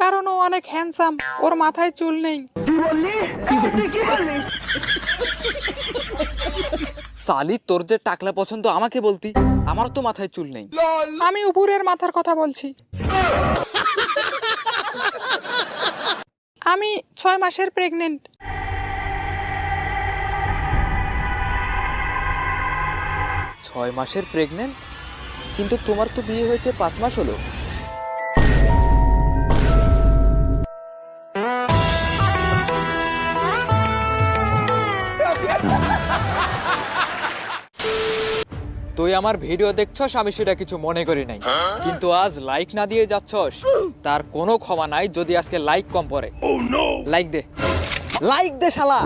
কারণ ও অনেক হ্যান্ডসাম, ওর মাথায় চুল নেই। সালি, তোর যে টাকলা পছন্দ আমাকে বলতি, আমার তো মাথায় চুল নেই। আমি উপরের মাথার কথা বলছি। আমি 6 মাসের প্রেগনেন্ট। 6 মাসের প্রেগনেন্ট? কিন্তু তোমার তো বিয়ে হয়েছে 5 মাস হলো। তুই আমার ভিডিও দেখছস, আমি সেটা কিছু মনে করি নাই, কিন্তু আজ লাইক না দিয়ে যাচ্ছস, তার কোনো ক্ষমা নাই যদি আজকে লাইক কম পড়ে। লাইক দে, লাইক দে শালা।